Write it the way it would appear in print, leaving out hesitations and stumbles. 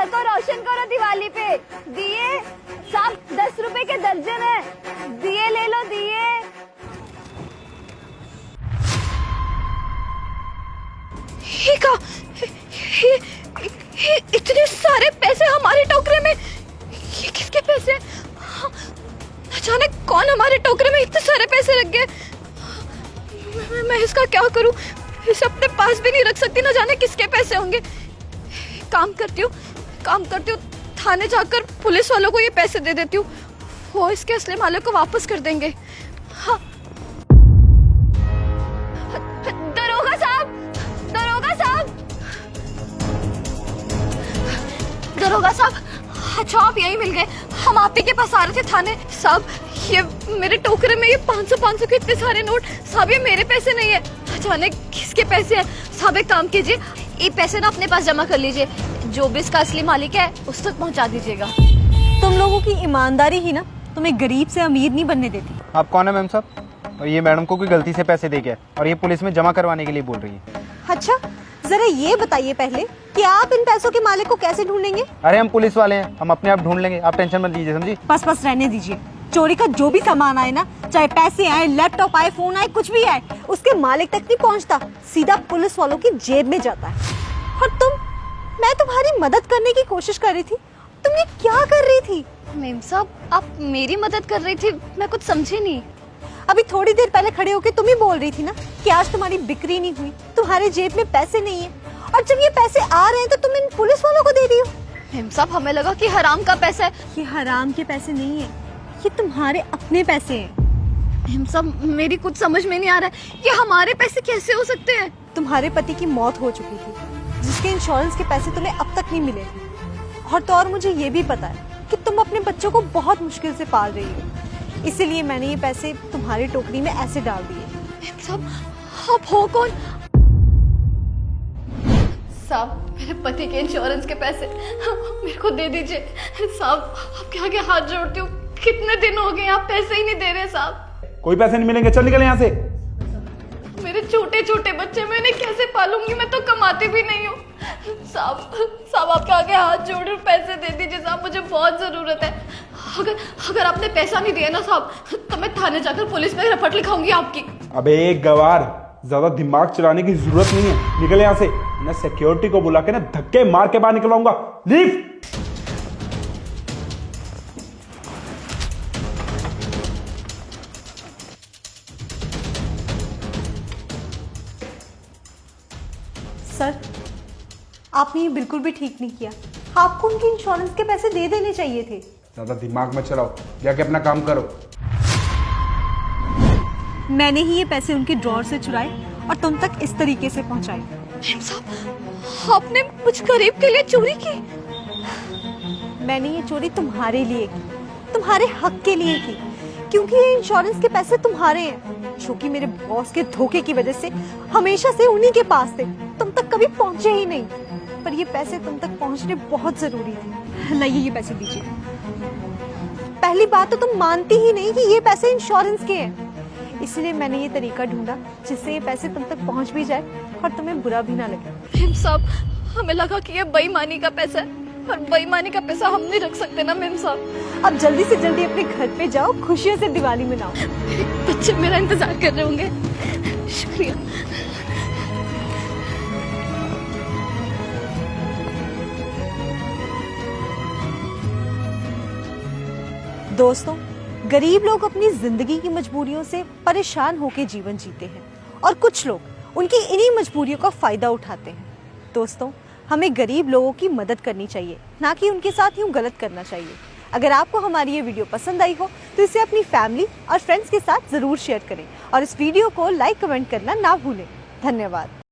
घर को रोशन करो दिवाली पे। दिए साहब 10 रुपए के दर्जन है, दिए ले लो दिए। इतने सारे पैसे हमारे टोकरे में, ये किसके पैसे? न जाने कौन हमारे टोकरे में इतने सारे पैसे रख गए। मैं इसका क्या करूं? इसे अपने पास भी नहीं रख सकती, न जाने किसके पैसे होंगे। काम करती हूँ थाने जाकर पुलिस वालों को ये पैसे दे देती हूँ, वो इसके असली मालिक को वापस कर देंगे। हाँ। दरोगा साहब, अच्छा आप यही मिल गए। हम आप ही के पास आ रहे थे थाने। साहब ये मेरे टोकरे में ये 500 के इतने सारे नोट, साहब ये मेरे पैसे नहीं है, जाने किसके पैसे हैं। साहब एक काम कीजिए, ये पैसे ना अपने पास जमा कर लीजिए, जो भी इसका असली मालिक है उस तक पहुंचा दीजिएगा। तुम लोगों की ईमानदारी ही ना तुम्हें गरीब से अमीर नहीं बनने देती। आप कौन है मैम साहब? और ये मैडम को कोई गलती से पैसे दे गया और ये पुलिस में जमा करवाने के लिए बोल रही है। अच्छा जरा ये बताइए पहले कि आप इन पैसों के मालिक को कैसे ढूंढेंगे? अरे हम पुलिस वाले हैं, हम अपने आप ढूंढ लेंगे, आप टेंशन मत लीजिए, समझी? बस रहने दीजिए। चोरी का जो भी सामान आए ना, चाहे पैसे आए, लैपटॉप आए, फोन आए, कुछ भी आए, उसके मालिक तक नहीं पहुंचता, सीधा पुलिस वालों की जेब में जाता है। और मैं तुम्हारी मदद करने की कोशिश कर रही थी, तुम ये क्या कर रही थी? मेम साहब आप मेरी मदद कर रही थी, मैं कुछ समझी नहीं। अभी थोड़ी देर पहले खड़े होके तुम ही बोल रही थी ना कि आज तुम्हारी बिक्री नहीं हुई, तुम्हारे जेब में पैसे नहीं है, और जब ये पैसे आ रहे हैं तो तुम इन पुलिस वालों को दे रही हो। मेम साहब हमें लगा कि हराम का पैसा है। ये हराम के पैसे नहीं है, ये तुम्हारे अपने पैसे हैं। मेम साहब मेरी कुछ समझ में नहीं आ रहा है, ये हमारे पैसे कैसे हो सकते हैं? तुम्हारे पति की मौत हो चुकी थी, जिसके इंश्योरेंस के पैसे तुम्हें अब तक नहीं मिले थे, और तो और मुझे ये भी पता है कि तुम अपने बच्चों को बहुत मुश्किल से पाल रही हो, इसीलिए मैंने ये पैसे तुम्हारी टोकरी में ऐसे डाल दिए। मेम साहब आप हो कौन? साहब मेरे पति के इंश्योरेंस के पैसे मेरे को दे दीजिए। साहब आपके आगे हाथ जोड़ती हूँ, कितने दिन हो गए आप पैसे ही नहीं दे रहे साहब। कोई पैसे नहीं मिलेंगे, चल निकल यहाँ से। मेरे छोटे छोटे बच्चे, मैं उन्हें कैसे पालूंगी? मैं तो कमाती भी नहीं हूँ। साहब आपके आगे हाथ जोड़ पैसे दे दीजिए साहब, मुझे बहुत जरूरत है। अगर आपने पैसा नहीं दिया ना साहब, तो मैं थाने जाकर पुलिस में रिपोर्ट लिखाऊंगी आपकी। अबे एक गवार, ज्यादा दिमाग चलाने की जरूरत नहीं है, निकल यहाँ से। मैं सिक्योरिटी को बुला के ना धक्के मार के बाहर निकलवाऊंगा। लीव। सर आपने ये बिल्कुल भी ठीक नहीं किया, आपको उनके इंश्योरेंस के पैसे दे देने चाहिए थे। ज्यादा दिमाग मत चलाओ, जाके अपना काम करो। मैंने ही ये पैसे उनके ड्रॉर से चुराए और तुम तक इस तरीके से पहुंचाए। मेम साहब आपने मुझ गरीब के लिए चोरी की? मैंने ये चोरी तुम्हारे लिए की, तुम्हारे हक के लिए की, क्योंकि ये इंश्योरेंस के पैसे तुम्हारे हैं, जो कि मेरे बॉस के धोखे की वजह से हमेशा से उन्हीं के पास थे, तुम तक कभी पहुंचे ही नहीं। पर ये पैसे तुम तक पहुंचने बहुत जरूरी थे। लाइए ये पैसे दीजिए। पहली बात तो तुम मानती ही नहीं कि ये पैसे इंश्योरेंस के हैं, इसलिए मैंने ये तरीका ढूंढा जिससे ये पैसे तुम तक पहुंच भी जाए और तुम्हें बुरा भी ना लगे। मेम साहब हमें लगा कि ये बेईमानी का पैसा है, और बेईमानी का पैसा हम नहीं रख सकते ना मेम साहब। अब जल्दी से जल्दी अपने घर पे जाओ, खुशियों से दिवाली मनाओ। बच्चे मेरा इंतजार कर रहे होंगे। शुक्रिया। दोस्तों गरीब लोग अपनी जिंदगी की मजबूरियों से परेशान होकर जीवन जीते हैं, और कुछ लोग उनकी इन्हीं मजबूरियों का फायदा उठाते हैं। दोस्तों हमें गरीब लोगों की मदद करनी चाहिए, ना कि उनके साथ यूं गलत करना चाहिए। अगर आपको हमारी ये वीडियो पसंद आई हो तो इसे अपनी फैमिली और फ्रेंड्स के साथ जरूर शेयर करें, और इस वीडियो को लाइक कमेंट करना ना भूलें। धन्यवाद।